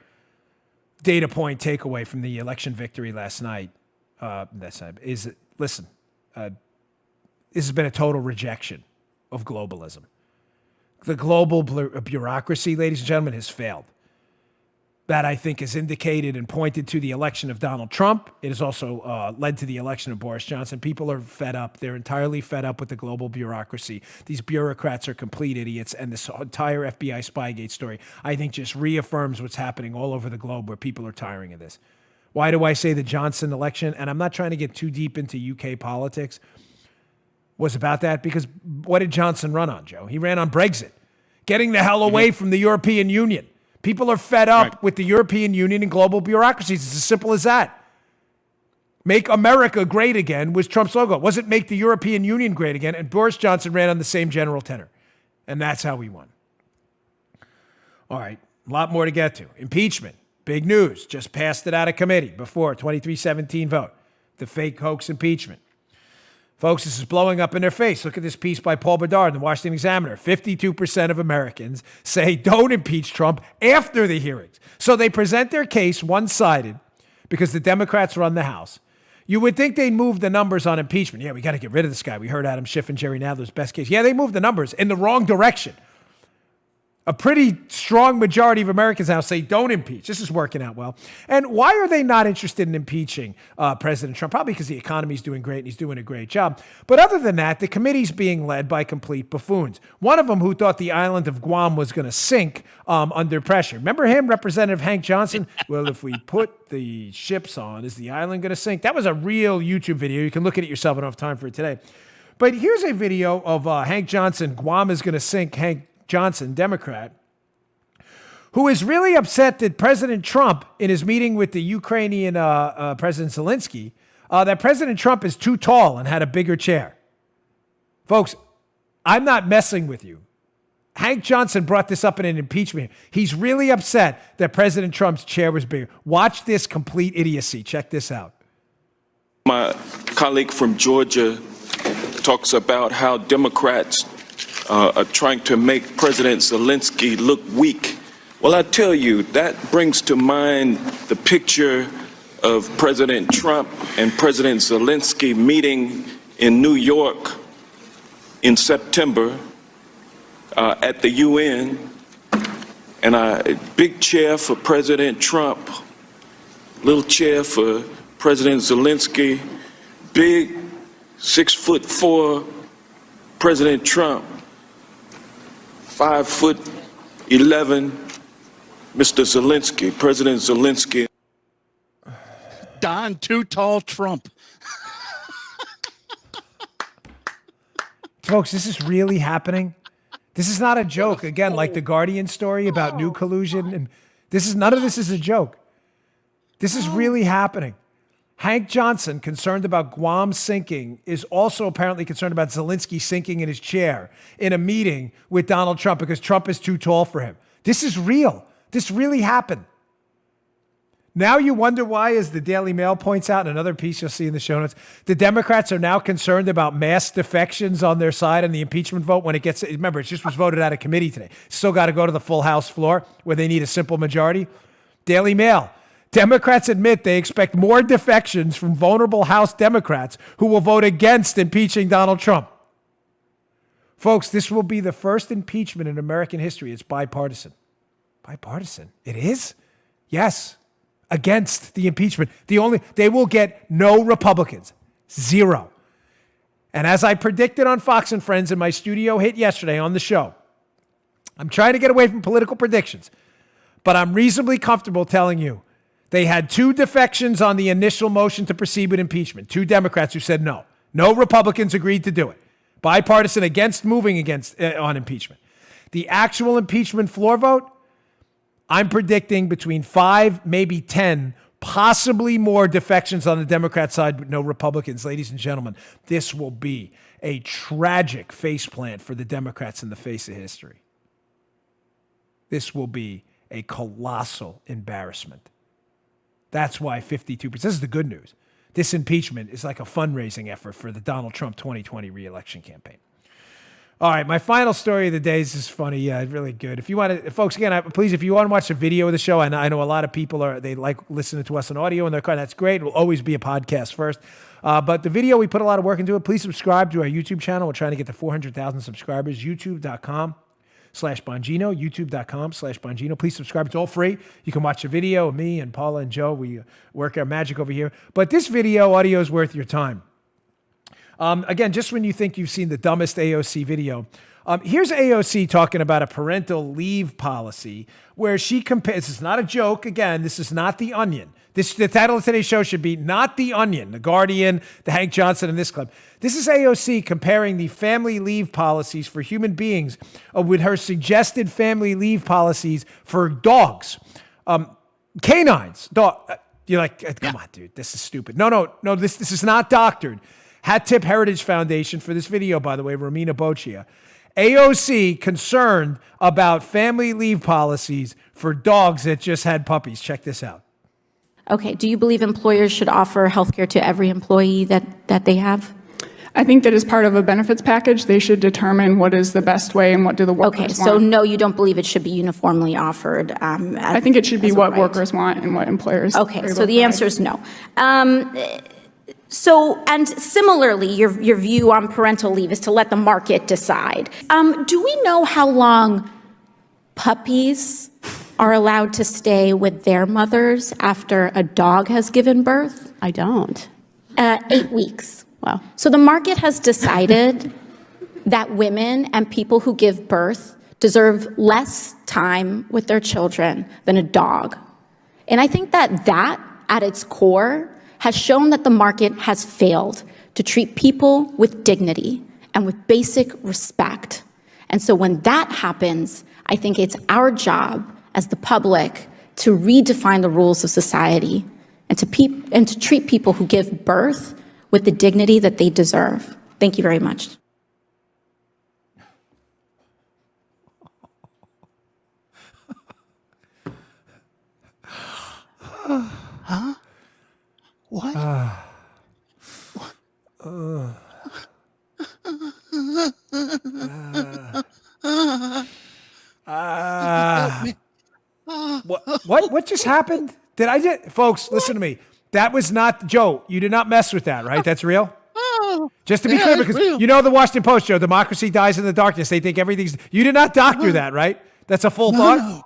data point takeaway from the election victory last night is, listen, this has been a total rejection of globalism. The global bureaucracy, ladies and gentlemen, has failed. That, I think, is indicated and pointed to the election of Donald Trump. It has also led to the election of Boris Johnson. People are fed up. They're entirely fed up with the global bureaucracy. These bureaucrats are complete idiots. And this entire FBI Spygate story, I think, just reaffirms what's happening all over the globe where people are tiring of this. Why do I say the Johnson election? And I'm not trying to get too deep into UK politics. Was about that because what did Johnson run on, Joe? He ran on Brexit, getting the hell away from the European Union. People are fed up with the European Union and global bureaucracies. It's as simple as that. Make America great again was Trump's logo. It wasn't make the European Union great again. And Boris Johnson ran on the same general tenor. And that's how we won. All right, a lot more to get to. Impeachment, big news. Just passed it out of committee before 2317 vote. The fake hoax impeachment. Folks, this is blowing up in their face. Look at this piece by Paul Bedard in the Washington Examiner. 52% of Americans say don't impeach Trump after the hearings. So they present their case one-sided because the Democrats run the House. You would think they'd move the numbers on impeachment. Yeah, we got to get rid of this guy. We heard Adam Schiff and Jerry Nadler's best case. Yeah, they moved the numbers in the wrong direction. A pretty strong majority of Americans now say don't impeach. This is working out well. And why are they not interested in impeaching President Trump? Probably because the economy is doing great and he's doing a great job. But other than that, the committee's being led by complete buffoons. One of them who thought the island of Guam was going to sink under pressure. Remember him, Representative Hank Johnson? Well, if we put the ships on, is the island going to sink? That was a real YouTube video. You can look at it yourself. I don't have time for it today. But here's a video of Hank Johnson, Guam is going to sink, Hank Johnson, Democrat, who is really upset that President Trump, in his meeting with the Ukrainian President Zelensky, that President Trump is too tall and had a bigger chair. Folks, I'm not messing with you. Hank Johnson brought this up in an impeachment. He's really upset that President Trump's chair was bigger. Watch this complete idiocy. Check this out. My colleague from Georgia talks about how Democrats are trying to make President Zelensky look weak. Well, I tell you, that brings to mind the picture of President Trump and President Zelensky meeting in New York in September at the UN. And a big chair for President Trump, little chair for President Zelensky, big 6'4" President Trump, 5'11" Mr. Zelensky, President Zelensky. Don Too Tall Trump. Folks, this is really happening. This is not a joke. Again, like the Guardian story about new collusion. And none of this is a joke. This is really happening. Hank Johnson, concerned about Guam sinking, is also apparently concerned about Zelensky sinking in his chair in a meeting with Donald Trump because Trump is too tall for him. This is real. This really happened. Now you wonder why, as the Daily Mail points out in another piece you'll see in the show notes, the Democrats are now concerned about mass defections on their side in the impeachment vote when it gets, remember, it just was voted out of committee today. Still got to go to the full House floor where they need a simple majority. Daily Mail. Democrats admit they expect more defections from vulnerable House Democrats who will vote against impeaching Donald Trump. Folks, this will be the first impeachment in American history. It's bipartisan. Bipartisan? It is? Yes. Against the impeachment. They will get no Republicans. Zero. And as I predicted on Fox and Friends in my studio hit yesterday on the show, I'm trying to get away from political predictions, but I'm reasonably comfortable telling you they had two defections on the initial motion to proceed with impeachment. Two Democrats who said no. No Republicans agreed to do it. Bipartisan against moving on impeachment. The actual impeachment floor vote, I'm predicting between 5, maybe 10, possibly more defections on the Democrat side, but no Republicans. Ladies and gentlemen, this will be a tragic faceplant for the Democrats in the face of history. This will be a colossal embarrassment. That's why 52%. This is the good news. This impeachment is like a fundraising effort for the Donald Trump 2020 re-election campaign. All right, my final story of the day is just funny. Yeah, really good. If you want to, folks, again, please, if you want to watch a video of the show, I know a lot of people they like listening to us on audio in their car. That's great. It will always be a podcast first. But the video, we put a lot of work into it. Please subscribe to our YouTube channel. We're trying to get to 400,000 subscribers. YouTube.com/Bongino. YouTube.com/Bongino. Please subscribe. It's all free. You can watch the video of me and Paula and Joe. We work our magic over here. But this video audio is worth your time. Again, just when you think you've seen the dumbest AOC video, here's AOC talking about a parental leave policy where she compares, this is not a joke, again, this is not The Onion. The title of today's show should be not The Onion, The Guardian, the Hank Johnson, and this club. This is AOC comparing the family leave policies for human beings with her suggested family leave policies for dogs. Canines. You're like, come on, dude, this is stupid. No, this is not doctored. Hat Tip Heritage Foundation for this video, by the way, Romina Boccia. AOC concerned about family leave policies for dogs that just had puppies. Check this out. Okay. Do you believe employers should offer health care to every employee that they have? I think that as part of a benefits package, they should determine what is the best way and what do the workers want. Okay, so no, you don't believe it should be uniformly offered? I think it should be what workers want and what employers. Okay, so the answer is no. And similarly, your view on parental leave is to let the market decide. Do we know how long puppies are allowed to stay with their mothers after a dog has given birth? I don't. 8 weeks. Wow. So the market has decided that women and people who give birth deserve less time with their children than a dog. And I think that at its core, has shown that the market has failed to treat people with dignity and with basic respect. And so when that happens, I think it's our job as the public to redefine the rules of society and to treat people who give birth with the dignity that they deserve. Thank you very much. Huh? What? What just happened? Folks, listen to me. That was not, Joe, you did not mess with that, right? That's real? Just to be clear, because real. You know the Washington Post, Joe, democracy dies in the darkness. They think everything's, you did not doctor that, right? That's a full thought? No.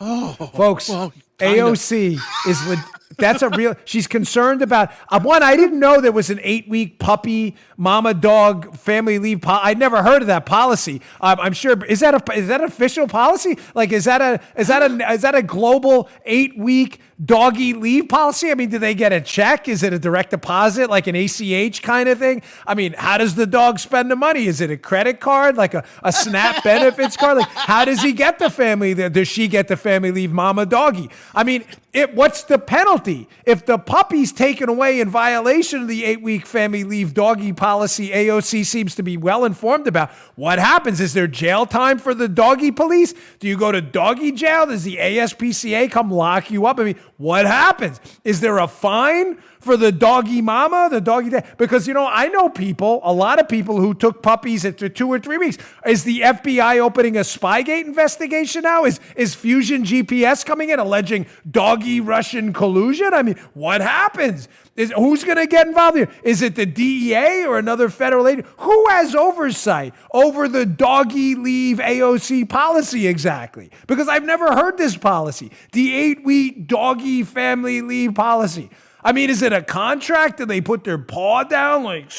Oh. Folks, well, AOC is, that's a real, she's concerned about, one, I didn't know there was an 8-week puppy, mama dog, family leave I'd never heard of that policy. I'm sure, is that an official policy? Like, is that a global 8-week doggy leave policy? I mean, do they get a check? Is it a direct deposit, like an ACH kind of thing? I mean, how does the dog spend the money? Is it a credit card, like a SNAP benefits card? Like, how does he get the family? Does she get the family leave mama doggy? I mean, what's the penalty? If the puppy's taken away in violation of the 8-week family leave doggy policy, AOC seems to be well informed about. What happens? Is there jail time for the doggy police? Do you go to doggy jail? Does the ASPCA come lock you up? I mean, what happens? Is there a fine for the doggy mama, the doggy dad? Because, I know a lot of people who took puppies after 2 or 3 weeks. Is the FBI opening a Spygate investigation now? Is Fusion GPS coming in alleging doggy Russian collusion? I mean, what happens? Who's going to get involved here? Is it the DEA or another federal agency? Who has oversight over the doggy leave AOC policy exactly? Because I've never heard this policy. The 8-week doggy family leave policy. I mean, is it a contract? Do they put their paw down? Like,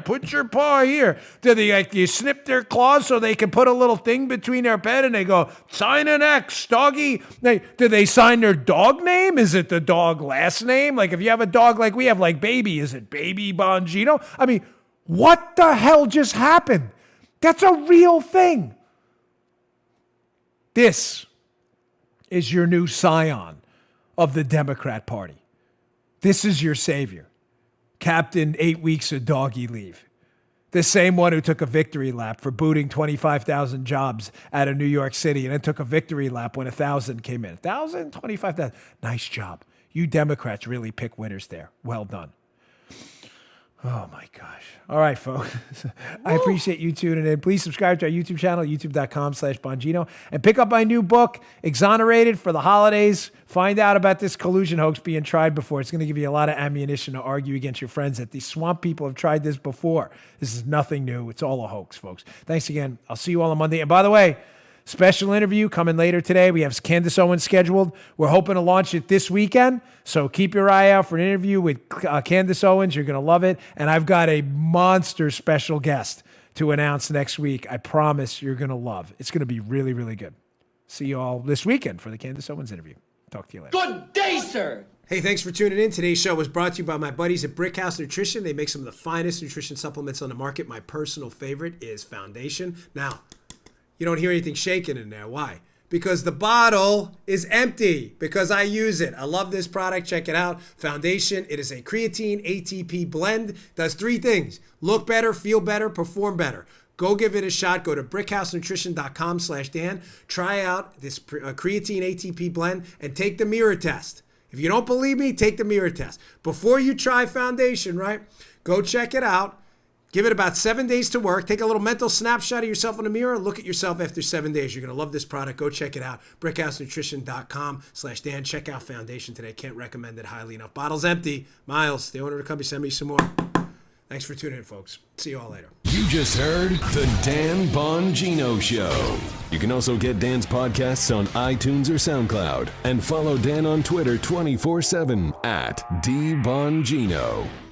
put your paw here. Do they, you snip their claws so they can put a little thing between their bed and they go, sign an X, doggy? Do they sign their dog name? Is it the dog last name? Like, if you have a dog like we have, like Baby, is it Baby Bongino? I mean, what the hell just happened? That's a real thing. This is your new scion of the Democrat Party. This is your savior, Captain 8 weeks of doggy leave. The same one who took a victory lap for booting 25,000 jobs out of New York City and then took a victory lap when 1,000 came in. 1,000, 25,000. Nice job. You Democrats really pick winners there. Well done. Oh my gosh. All right, folks. I appreciate you tuning in. Please subscribe to our YouTube channel, youtube.com/Bongino, and pick up my new book, Exonerated, for the holidays. Find out about this collusion hoax being tried before. It's going to give you a lot of ammunition to argue against your friends that these swamp people have tried this before. This is nothing new. It's all a hoax, folks. Thanks again. I'll see you all on Monday. And by the way, special interview coming later today. We have Candace Owens scheduled. We're hoping to launch it this weekend. So keep your eye out for an interview with Candace Owens. You're going to love it. And I've got a monster special guest to announce next week. I promise you're going to love. It's going to be really, really good. See you all this weekend for the Candace Owens interview. Talk to you later. Good day, sir. Hey, thanks for tuning in. Today's show was brought to you by my buddies at Brickhouse Nutrition. They make some of the finest nutrition supplements on the market. My personal favorite is Foundation. Now, you don't hear anything shaking in there. Why? Because the bottle is empty, because I use it. I love this product. Check it out. Foundation. It is a creatine ATP blend. Does 3 things. Look better, feel better, perform better. Go give it a shot. Go to brickhousenutrition.com/Dan. Try out this creatine ATP blend and take the mirror test. If you don't believe me, take the mirror test. Before you try Foundation, right? Go check it out. Give it about 7 days to work. Take a little mental snapshot of yourself in the mirror. Look at yourself after 7 days. You're going to love this product. Go check it out. brickhousenutrition.com/Dan. Check out Foundation today. Can't recommend it highly enough. Bottle's empty. Miles, the owner of the company, send me some more. Thanks for tuning in, folks. See you all later. You just heard The Dan Bongino Show. You can also get Dan's podcasts on iTunes or SoundCloud. And follow Dan on Twitter 24/7 @DBongino.